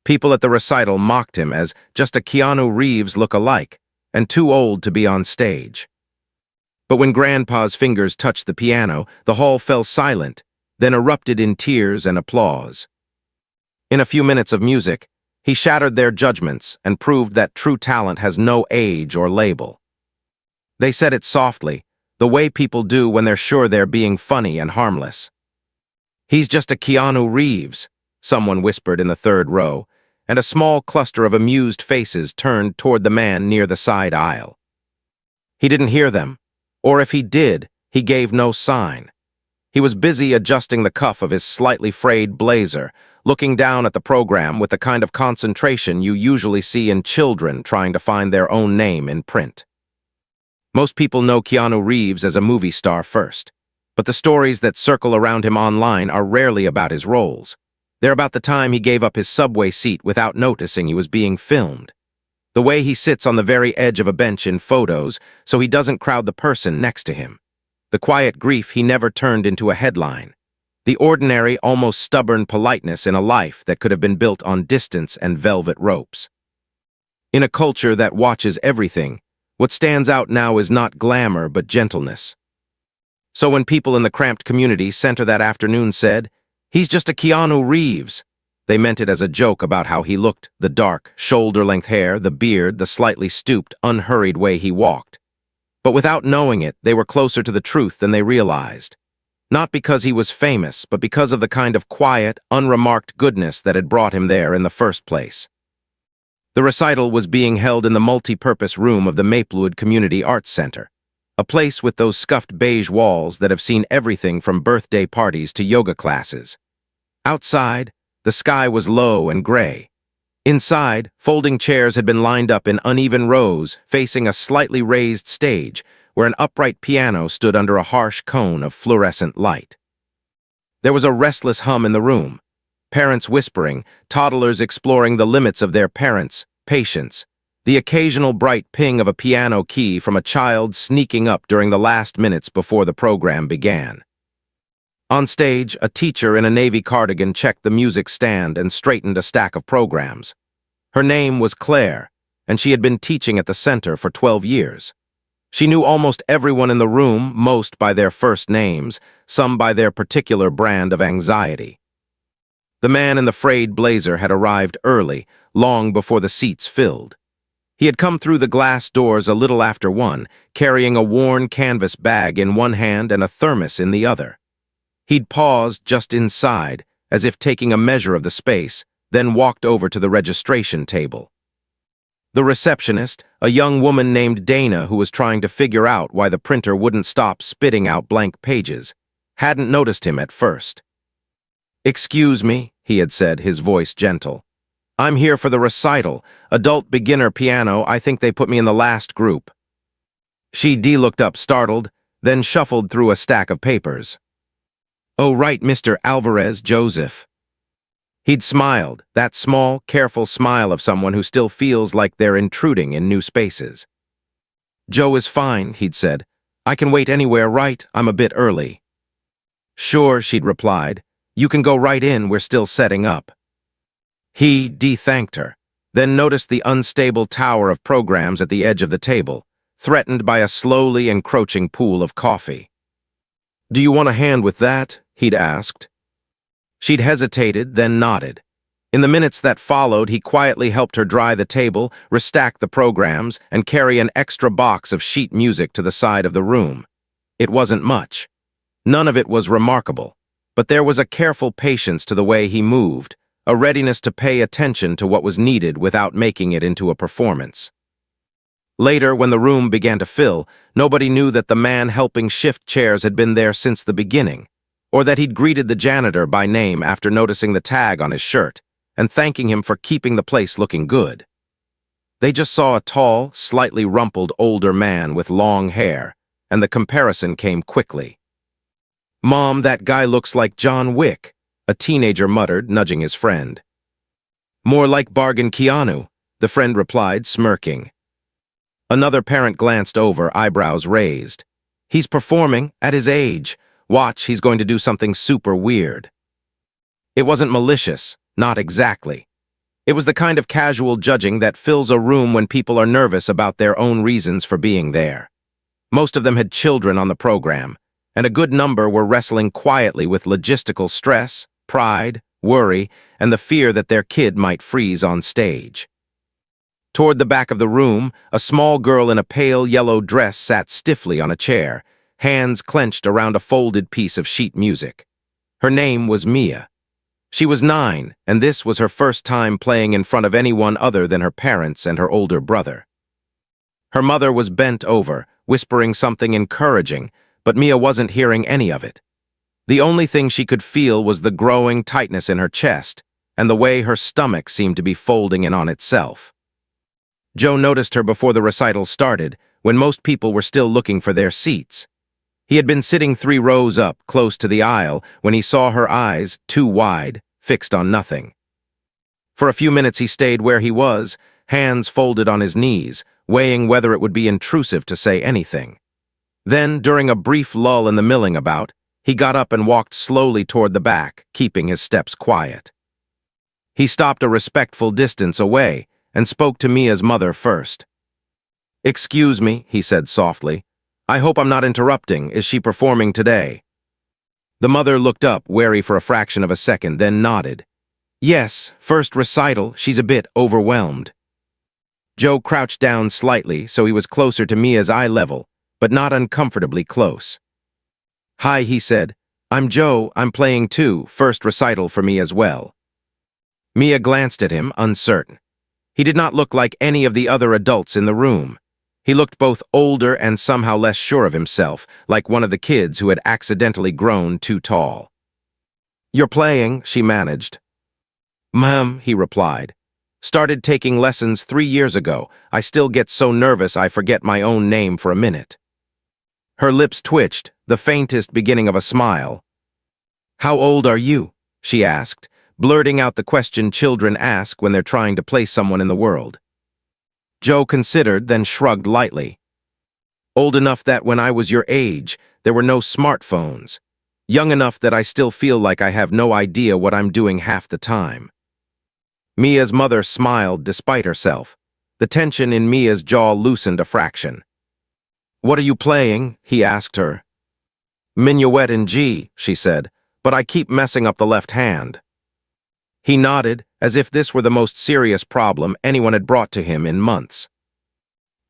People at the recital mocked him as just a Keanu Reeves look-alike and too old to be on stage. But when Grandpa's fingers touched the piano, the hall fell silent, then erupted in tears and applause. In a few minutes of music, he shattered their judgments and proved that true talent has no age or label. They said it softly, the way people do when they're sure they're being funny and harmless. "He's just a Keanu Reeves," someone whispered in the third row, and a small cluster of amused faces turned toward the man near the side aisle. He didn't hear them, or if he did, he gave no sign. He was busy adjusting the cuff of his slightly frayed blazer, looking down at the program with the kind of concentration you usually see in children trying to find their own name in print. Most people know Keanu Reeves as a movie star first, but the stories that circle around him online are rarely about his roles. They're about the time he gave up his subway seat without noticing he was being filmed. The way he sits on the very edge of a bench in photos so he doesn't crowd the person next to him. The quiet grief he never turned into a headline. The ordinary, almost stubborn politeness in a life that could have been built on distance and velvet ropes. In a culture that watches everything, what stands out now is not glamour but gentleness. So when people in the cramped community center that afternoon said, "He's just a Keanu Reeves," they meant it as a joke about how he looked, the dark, shoulder-length hair, the beard, the slightly stooped, unhurried way he walked. But without knowing it, they were closer to the truth than they realized. Not because he was famous, but because of the kind of quiet, unremarked goodness that had brought him there in the first place. The recital was being held in the multi-purpose room of the Maplewood Community Arts Center, a place with those scuffed beige walls that have seen everything from birthday parties to yoga classes. Outside, the sky was low and gray. Inside, folding chairs had been lined up in uneven rows, facing a slightly raised stage, where an upright piano stood under a harsh cone of fluorescent light. There was a restless hum in the room, parents whispering, toddlers exploring the limits of their parents' patience, the occasional bright ping of a piano key from a child sneaking up during the last minutes before the program began. On stage, a teacher in a navy cardigan checked the music stand and straightened a stack of programs. Her name was Claire, and she had been teaching at the center for 12 years. She knew almost everyone in the room, most by their first names, some by their particular brand of anxiety. The man in the frayed blazer had arrived early, long before the seats filled. He had come through the glass doors a little after 1, carrying a worn canvas bag in one hand and a thermos in the other. He'd paused just inside, as if taking a measure of the space, then walked over to the registration table. The receptionist, a young woman named Dana who was trying to figure out why the printer wouldn't stop spitting out blank pages, hadn't noticed him at first. "Excuse me," he had said, his voice gentle. "I'm here for the recital, adult beginner piano. I think they put me in the last group." She looked up startled, then shuffled through a stack of papers. "Oh, right, Mr. Alvarez Joseph." He'd smiled, that small, careful smile of someone who still feels like they're intruding in new spaces. "Joe is fine," he'd said. "I can wait anywhere, right? I'm a bit early." "Sure," she'd replied. "You can go right in, we're still setting up." He thanked her, then noticed the unstable tower of programs at the edge of the table, threatened by a slowly encroaching pool of coffee. "Do you want a hand with that?" he'd asked. She'd hesitated, then nodded. In the minutes that followed, he quietly helped her dry the table, restack the programs, and carry an extra box of sheet music to the side of the room. It wasn't much. None of it was remarkable, but there was a careful patience to the way he moved, a readiness to pay attention to what was needed without making it into a performance. Later, when the room began to fill, nobody knew that the man helping shift chairs had been there since the beginning, or that he'd greeted the janitor by name after noticing the tag on his shirt and thanking him for keeping the place looking good. They just saw a tall, slightly rumpled older man with long hair, and the comparison came quickly. "Mom, that guy looks like John Wick," a teenager muttered, nudging his friend. "More like Bargain Keanu," the friend replied, smirking. Another parent glanced over, eyebrows raised. "He's performing, at his age. Watch, he's going to do something super weird." It wasn't malicious, not exactly. It was the kind of casual judging that fills a room when people are nervous about their own reasons for being there. Most of them had children on the program, and a good number were wrestling quietly with logistical stress, pride, worry, and the fear that their kid might freeze on stage. Toward the back of the room, a small girl in a pale yellow dress sat stiffly on a chair, hands clenched around a folded piece of sheet music. Her name was Mia. She was 9, and this was her first time playing in front of anyone other than her parents and her older brother. Her mother was bent over, whispering something encouraging, but Mia wasn't hearing any of it. The only thing she could feel was the growing tightness in her chest and the way her stomach seemed to be folding in on itself. Joe noticed her before the recital started, when most people were still looking for their seats. He had been sitting 3 rows up, close to the aisle, when he saw her eyes, too wide, fixed on nothing. For a few minutes he stayed where he was, hands folded on his knees, weighing whether it would be intrusive to say anything. Then, during a brief lull in the milling about, he got up and walked slowly toward the back, keeping his steps quiet. He stopped a respectful distance away and spoke to Mia's mother first. "Excuse me," he said softly. "I hope I'm not interrupting. Is she performing today?" The mother looked up, wary for a fraction of a second, then nodded. "Yes, first recital. She's a bit overwhelmed." Joe crouched down slightly so he was closer to Mia's eye level, but not uncomfortably close. "Hi," he said. "I'm Joe. I'm playing too. First recital for me as well." Mia glanced at him, uncertain. He did not look like any of the other adults in the room. He looked both older and somehow less sure of himself, like one of the kids who had accidentally grown too tall. "You're playing," she managed. "Ma'am," he replied. "Started taking lessons 3 years ago. I still get so nervous I forget my own name for a minute." Her lips twitched, the faintest beginning of a smile. "How old are you?" she asked, blurting out the question children ask when they're trying to place someone in the world. Joe considered, then shrugged lightly. "Old enough that when I was your age, there were no smartphones. Young enough that I still feel like I have no idea what I'm doing half the time." Mia's mother smiled despite herself. The tension in Mia's jaw loosened a fraction. "What are you playing?" he asked her. "Minuet in G," she said, "but I keep messing up the left hand." He nodded, as if this were the most serious problem anyone had brought to him in months.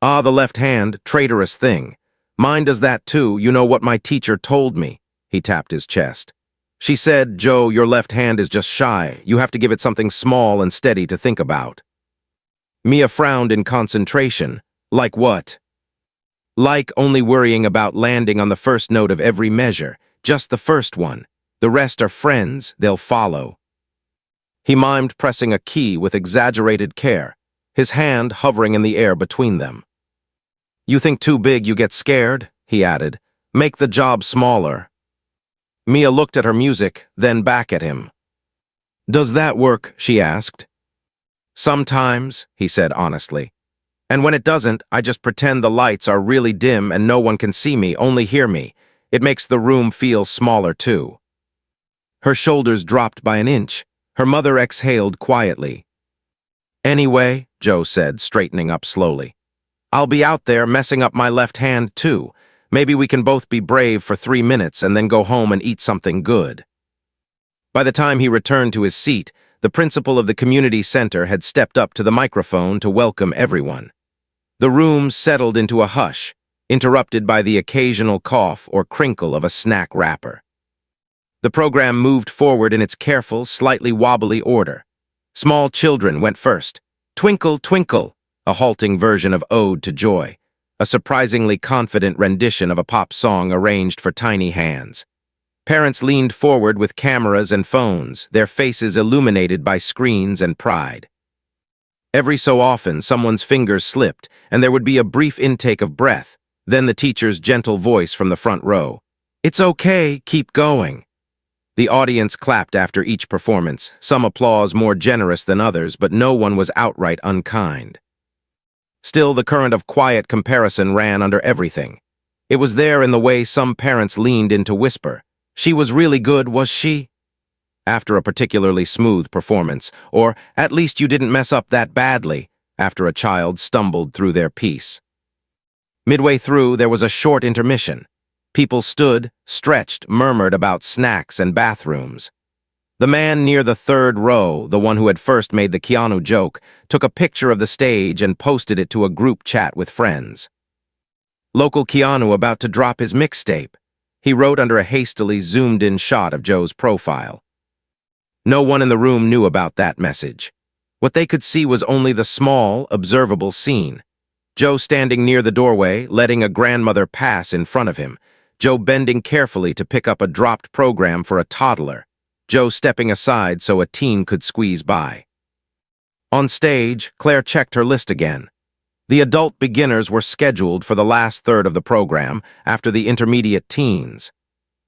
"Ah, the left hand, traitorous thing. Mine does that too, you know what my teacher told me." He tapped his chest. "She said, Joe, your left hand is just shy. You have to give it something small and steady to think about." Mia frowned in concentration. "Like what?" "Like only worrying about landing on the first note of every measure, just the first one. The rest are friends, they'll follow." He mimed pressing a key with exaggerated care, his hand hovering in the air between them. "You think too big you get scared?" he added. "Make the job smaller." Mia looked at her music, then back at him. "Does that work?" she asked. "Sometimes," he said honestly. "And when it doesn't, I just pretend the lights are really dim and no one can see me, only hear me. It makes the room feel smaller too." Her shoulders dropped by an inch. Her mother exhaled quietly. "Anyway," Joe said, straightening up slowly, "I'll be out there messing up my left hand too. Maybe we can both be brave for 3 minutes and then go home and eat something good." By the time he returned to his seat, the principal of the community center had stepped up to the microphone to welcome everyone. The room settled into a hush, interrupted by the occasional cough or crinkle of a snack wrapper. The program moved forward in its careful, slightly wobbly order. Small children went first. "Twinkle, Twinkle," a halting version of Ode to Joy, a surprisingly confident rendition of a pop song arranged for tiny hands. Parents leaned forward with cameras and phones, their faces illuminated by screens and pride. Every so often, someone's fingers slipped, and there would be a brief intake of breath, then the teacher's gentle voice from the front row. "It's okay, keep going." The audience clapped after each performance, some applause more generous than others, but no one was outright unkind. Still, the current of quiet comparison ran under everything. It was there in the way some parents leaned in to whisper, "She was really good, was she?" after a particularly smooth performance, or at least you didn't mess up that badly, after a child stumbled through their piece. Midway through, there was a short intermission. People stood, stretched, murmured about snacks and bathrooms. The man near the third row, the one who had first made the Keanu joke, took a picture of the stage and posted it to a group chat with friends. Local Keanu about to drop his mixtape, he wrote under a hastily zoomed-in shot of Joe's profile. No one in the room knew about that message. What they could see was only the small, observable scene. Joe standing near the doorway, letting a grandmother pass in front of him. Joe bending carefully to pick up a dropped program for a toddler. Joe stepping aside so a teen could squeeze by. On stage, Claire checked her list again. The adult beginners were scheduled for the last third of the program after the intermediate teens.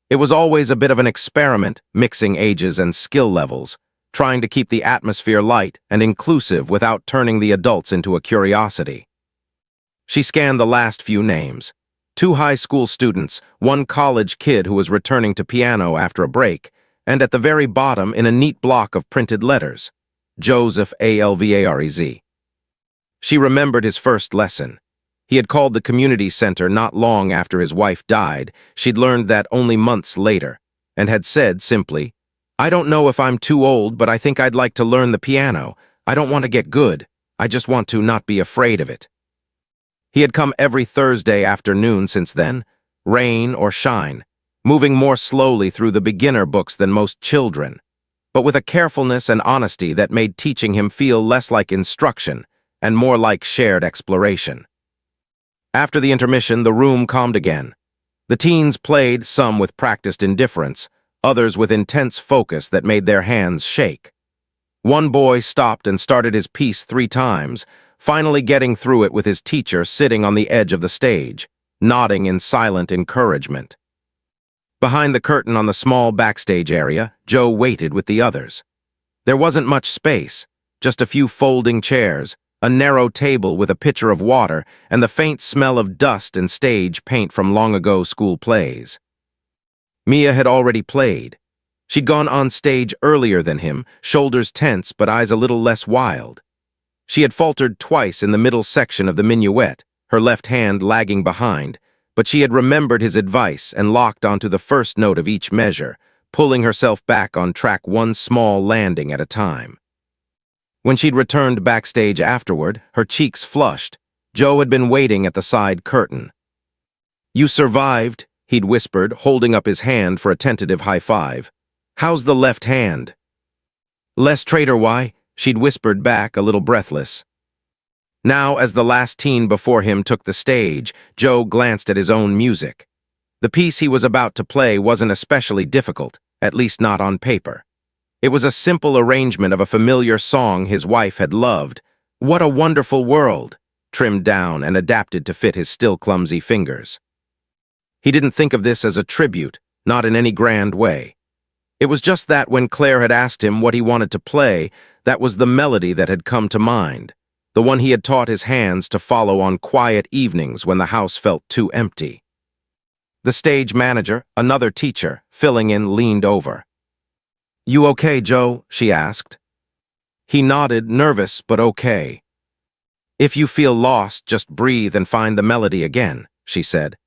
It was always a bit of an experiment, mixing ages and skill levels, trying to keep the atmosphere light and inclusive without turning the adults into a curiosity. She scanned the last few names. 2 high school students, 1 college kid who was returning to piano after a break, and at the very bottom in a neat block of printed letters, Joseph Alvarez. She remembered his first lesson. He had called the community center not long after his wife died. She'd learned that only months later, and had said simply, "I don't know if I'm too old, but I think I'd like to learn the piano. I don't want to get good. I just want to not be afraid of it." He had come every Thursday afternoon since then, rain or shine, moving more slowly through the beginner books than most children, but with a carefulness and honesty that made teaching him feel less like instruction and more like shared exploration. After the intermission, the room calmed again. The teens played, some with practiced indifference, others with intense focus that made their hands shake. One boy stopped and started his piece 3 times, finally getting through it with his teacher sitting on the edge of the stage, nodding in silent encouragement. Behind the curtain on the small backstage area, Joe waited with the others. There wasn't much space, just a few folding chairs, a narrow table with a pitcher of water, and the faint smell of dust and stage paint from long-ago school plays. Mia had already played. She'd gone on stage earlier than him, shoulders tense but eyes a little less wild. She had faltered twice in the middle section of the minuet, her left hand lagging behind, but she had remembered his advice and locked onto the first note of each measure, pulling herself back on track 1 small landing at a time. When she'd returned backstage afterward, her cheeks flushed. Joe had been waiting at the side curtain. "You survived," he'd whispered, holding up his hand for a tentative high five. "How's the left hand?" "Less traitor, why?" she'd whispered back, a little breathless. Now, as the last teen before him took the stage, Joe glanced at his own music. The piece he was about to play wasn't especially difficult, at least not on paper. It was a simple arrangement of a familiar song his wife had loved, "What a Wonderful World," trimmed down and adapted to fit his still clumsy fingers. He didn't think of this as a tribute, not in any grand way. It was just that when Claire had asked him what he wanted to play, that was the melody that had come to mind, the one he had taught his hands to follow on quiet evenings when the house felt too empty. The stage manager, another teacher, filling in, leaned over. "You okay, Joe?" she asked. He nodded, nervous but okay. "If you feel lost, just breathe and find the melody again," she said.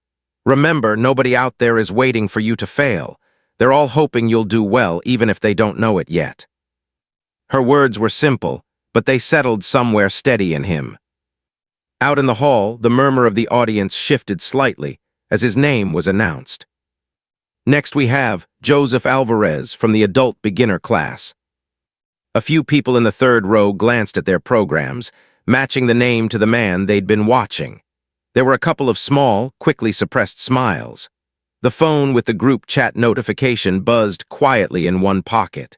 "Remember, nobody out there is waiting for you to fail. They're all hoping you'll do well, even if they don't know it yet." Her words were simple, but they settled somewhere steady in him. Out in the hall, the murmur of the audience shifted slightly as his name was announced. "Next we have Joseph Alvarez from the adult beginner class." A few people in the third row glanced at their programs, matching the name to the man they'd been watching. There were a couple of small, quickly suppressed smiles. The phone with the group chat notification buzzed quietly in one pocket.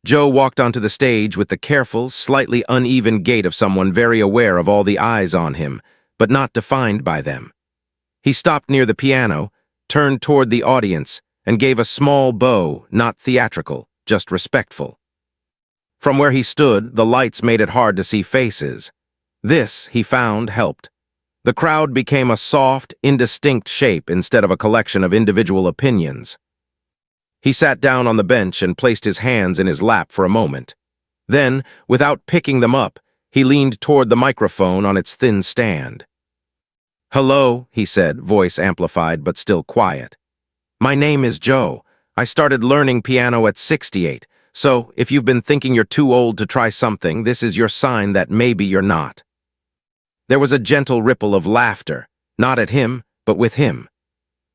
Joe walked onto the stage with the careful, slightly uneven gait of someone very aware of all the eyes on him, but not defined by them. He stopped near the piano, turned toward the audience, and gave a small bow, not theatrical, just respectful. From where he stood, the lights made it hard to see faces. This, he found, helped. The crowd became a soft, indistinct shape instead of a collection of individual opinions. He sat down on the bench and placed his hands in his lap for a moment. Then, without picking them up, he leaned toward the microphone on its thin stand. "Hello," he said, voice amplified but still quiet. "My name is Joe. I started learning piano at 68, so if you've been thinking you're too old to try something, this is your sign that maybe you're not." There was a gentle ripple of laughter, not at him, but with him.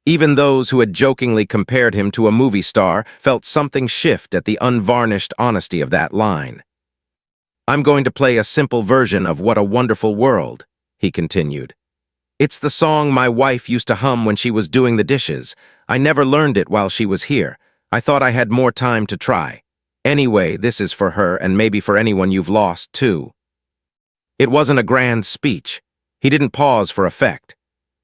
Even those who had jokingly compared him to a movie star felt something shift at the unvarnished honesty of that line. "I'm going to play a simple version of What a Wonderful World," he continued. "It's the song my wife used to hum when she was doing the dishes. I never learned it while she was here. I thought I had more time to try. Anyway, this is for her and maybe for anyone you've lost, too." It wasn't a grand speech. He didn't pause for effect.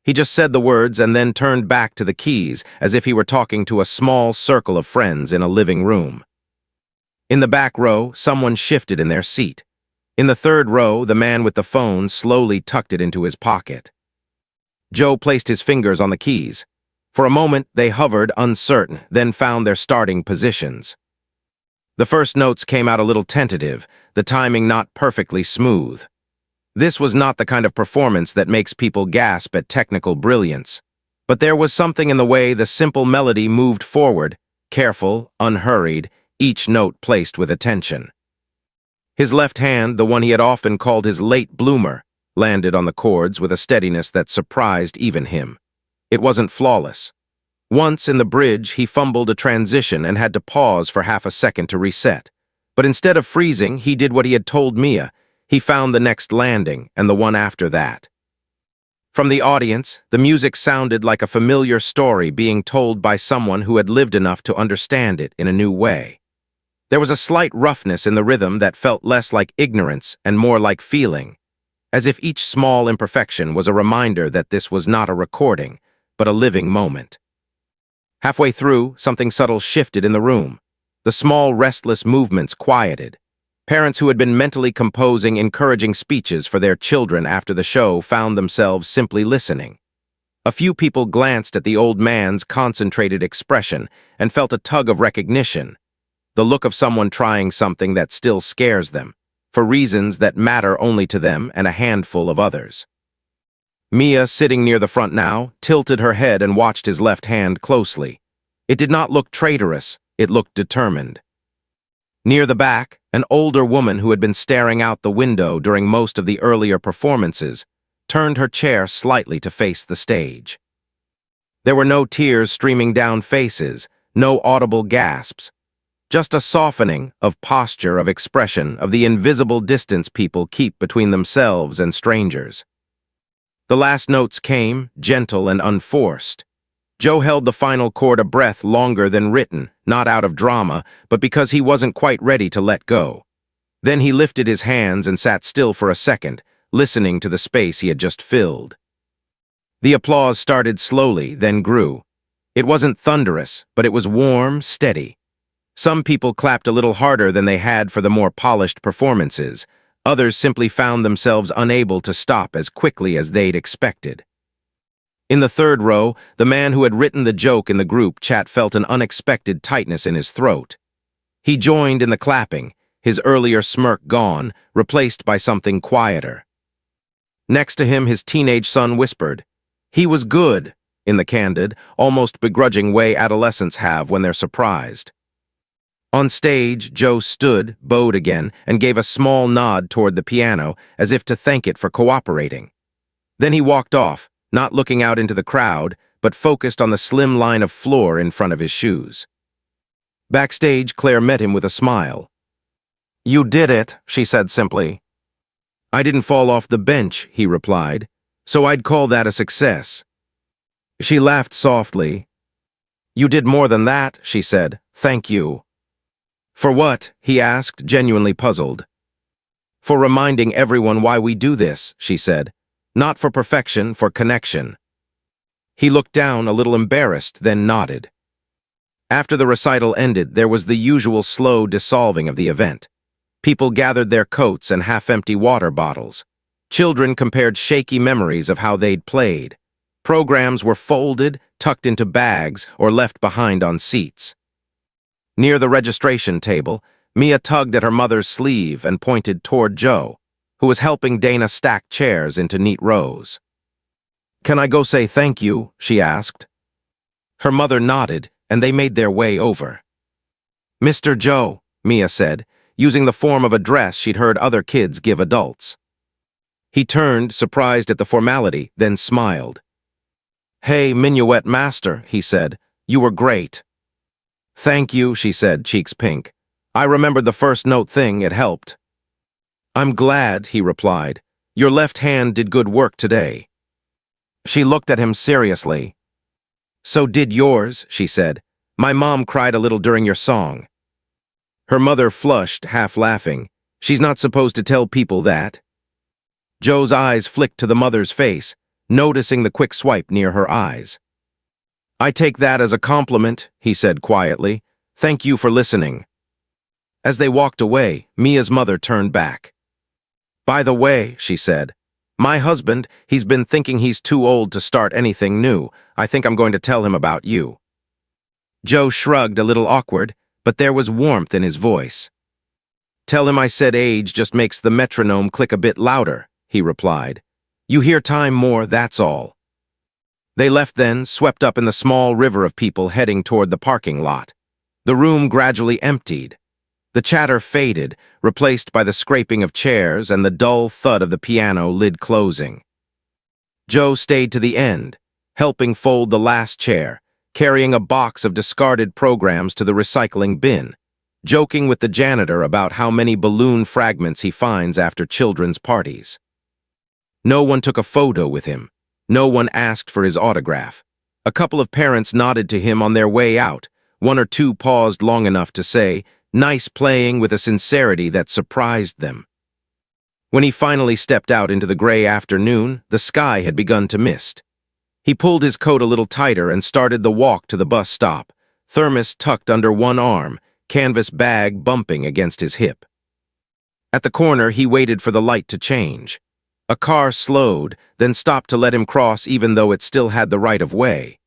He just said the words and then turned back to the keys as if he were talking to a small circle of friends in a living room. In the back row, someone shifted in their seat. In the third row, the man with the phone slowly tucked it into his pocket. Joe placed his fingers on the keys. For a moment, they hovered, uncertain, then found their starting positions. The first notes came out a little tentative, the timing not perfectly smooth. This was not the kind of performance that makes people gasp at technical brilliance. But there was something in the way the simple melody moved forward, careful, unhurried, each note placed with attention. His left hand, the one he had often called his late bloomer, landed on the chords with a steadiness that surprised even him. It wasn't flawless. Once in the bridge, he fumbled a transition and had to pause for half a second to reset. But instead of freezing, he did what he had told Mia. He found the next landing and the one after that. From the audience, the music sounded like a familiar story being told by someone who had lived enough to understand it in a new way. There was a slight roughness in the rhythm that felt less like ignorance and more like feeling, as if each small imperfection was a reminder that this was not a recording, but a living moment. Halfway through, something subtle shifted in the room. The small, restless movements quieted. Parents who had been mentally composing encouraging speeches for their children after the show found themselves simply listening. A few people glanced at the old man's concentrated expression and felt a tug of recognition, the look of someone trying something that still scares them, for reasons that matter only to them and a handful of others. Mia, sitting near the front now, tilted her head and watched his left hand closely. It did not look traitorous, it looked determined. Near the back, an older woman who had been staring out the window during most of the earlier performances turned her chair slightly to face the stage. There were no tears streaming down faces, no audible gasps, just a softening of posture, of expression, of the invisible distance people keep between themselves and strangers. The last notes came, gentle and unforced. Joe held the final chord a breath longer than written, not out of drama, but because he wasn't quite ready to let go. Then he lifted his hands and sat still for a second, listening to the space he had just filled. The applause started slowly, then grew. It wasn't thunderous, but it was warm, steady. Some people clapped a little harder than they had for the more polished performances. Others simply found themselves unable to stop as quickly as they'd expected. In the third row, the man who had written the joke in the group chat felt an unexpected tightness in his throat. He joined in the clapping, his earlier smirk gone, replaced by something quieter. Next to him, his teenage son whispered, "He was good," in the candid, almost begrudging way adolescents have when they're surprised. On stage, Joe stood, bowed again, and gave a small nod toward the piano, as if to thank it for cooperating. Then he walked off, not looking out into the crowd, but focused on the slim line of floor in front of his shoes. Backstage, Claire met him with a smile. "You did it," she said simply. "I didn't fall off the bench," he replied, "so I'd call that a success." She laughed softly. "You did more than that," she said. "Thank you." "For what?" he asked, genuinely puzzled. "For reminding everyone why we do this," she said. "Not for perfection, for connection." He looked down, a little embarrassed, then nodded. After the recital ended, there was the usual slow dissolving of the event. People gathered their coats and half-empty water bottles. Children compared shaky memories of how they'd played. Programs were folded, tucked into bags, or left behind on seats. Near the registration table, Mia tugged at her mother's sleeve and pointed toward Joe, who was helping Dana stack chairs into neat rows. "Can I go say thank you?" she asked. Her mother nodded, and they made their way over. "Mr. Joe," Mia said, using the form of address she'd heard other kids give adults. He turned, surprised at the formality, then smiled. "Hey, Minuet Master," he said. "You were great." "Thank you," she said, cheeks pink. "I remembered the first note thing, it helped." "I'm glad," he replied. "Your left hand did good work today." She looked at him seriously. "So did yours," she said. "My mom cried a little during your song." Her mother flushed, half laughing. "She's not supposed to tell people that." Joe's eyes flicked to the mother's face, noticing the quick swipe near her eyes. "I take that as a compliment," he said quietly. "Thank you for listening." As they walked away, Mia's mother turned back. "By the way," she said, "my husband, he's been thinking he's too old to start anything new. I think I'm going to tell him about you." Joe shrugged, a little awkward, but there was warmth in his voice. "Tell him I said age just makes the metronome click a bit louder," he replied. "You hear time more, that's all." They left then, swept up in the small river of people heading toward the parking lot. The room gradually emptied. The chatter faded, replaced by the scraping of chairs and the dull thud of the piano lid closing. Joe stayed to the end, helping fold the last chair, carrying a box of discarded programs to the recycling bin, joking with the janitor about how many balloon fragments he finds after children's parties. No one took a photo with him. No one asked for his autograph. A couple of parents nodded to him on their way out. One or two paused long enough to say, "Nice playing," with a sincerity that surprised them. When he finally stepped out into the gray afternoon, the sky had begun to mist. He pulled his coat a little tighter and started the walk to the bus stop, thermos tucked under one arm, canvas bag bumping against his hip. At the corner, he waited for the light to change. A car slowed, then stopped to let him cross even though it still had the right of way.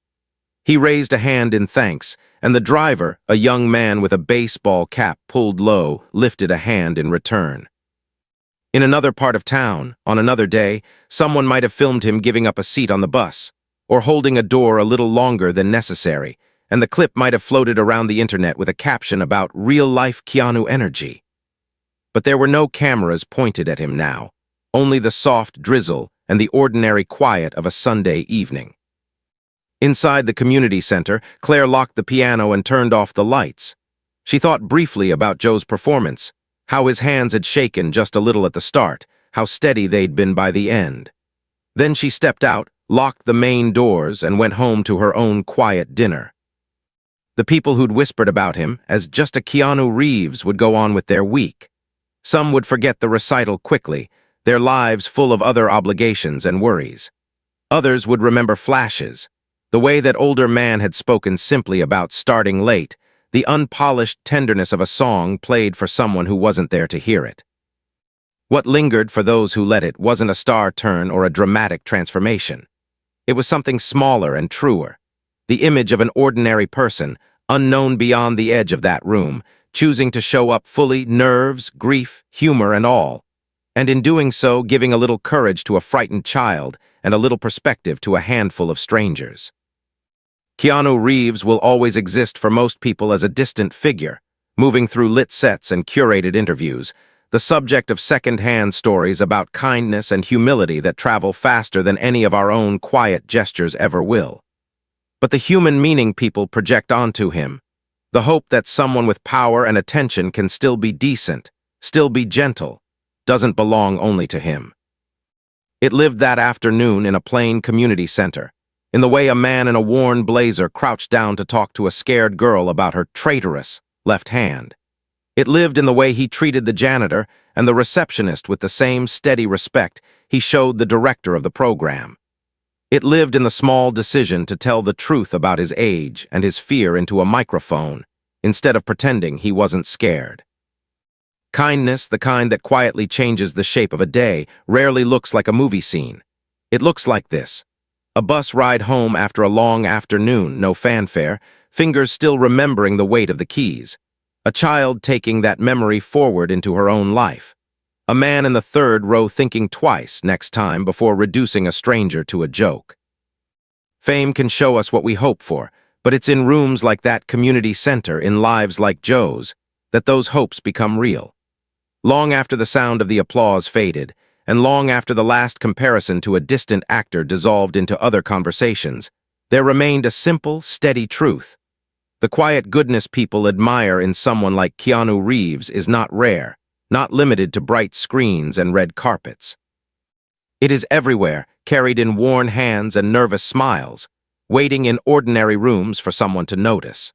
He raised a hand in thanks, and the driver, a young man with a baseball cap pulled low, lifted a hand in return. In another part of town, on another day, someone might have filmed him giving up a seat on the bus, or holding a door a little longer than necessary, and the clip might have floated around the internet with a caption about real-life Keanu energy. But there were no cameras pointed at him now, only the soft drizzle and the ordinary quiet of a Sunday evening. Inside the community center, Claire locked the piano and turned off the lights. She thought briefly about Joe's performance, how his hands had shaken just a little at the start, how steady they'd been by the end. Then she stepped out, locked the main doors, and went home to her own quiet dinner. The people who'd whispered about him as just a Keanu Reeves would go on with their week. Some would forget the recital quickly, their lives full of other obligations and worries. Others would remember flashes, the way that older man had spoken simply about starting late, the unpolished tenderness of a song played for someone who wasn't there to hear it. What lingered for those who let it wasn't a star turn or a dramatic transformation. It was something smaller and truer, the image of an ordinary person, unknown beyond the edge of that room, choosing to show up fully, nerves, grief, humor, and all, and in doing so giving a little courage to a frightened child and a little perspective to a handful of strangers. Keanu Reeves will always exist for most people as a distant figure, moving through lit sets and curated interviews, the subject of second-hand stories about kindness and humility that travel faster than any of our own quiet gestures ever will. But the human meaning people project onto him, the hope that someone with power and attention can still be decent, still be gentle, doesn't belong only to him. It lived that afternoon in a plain community center, in the way a man in a worn blazer crouched down to talk to a scared girl about her traitorous left hand. It lived in the way he treated the janitor and the receptionist with the same steady respect he showed the director of the program. It lived in the small decision to tell the truth about his age and his fear into a microphone, instead of pretending he wasn't scared. Kindness, the kind that quietly changes the shape of a day, rarely looks like a movie scene. It looks like this. A bus ride home after a long afternoon, no fanfare, fingers still remembering the weight of the keys. A child taking that memory forward into her own life. A man in the third row thinking twice next time before reducing a stranger to a joke. Fame can show us what we hope for, but it's in rooms like that community center, in lives like Joe's, that those hopes become real. Long after the sound of the applause faded, and long after the last comparison to a distant actor dissolved into other conversations, there remained a simple, steady truth. The quiet goodness people admire in someone like Keanu Reeves is not rare, not limited to bright screens and red carpets. It is everywhere, carried in worn hands and nervous smiles, waiting in ordinary rooms for someone to notice.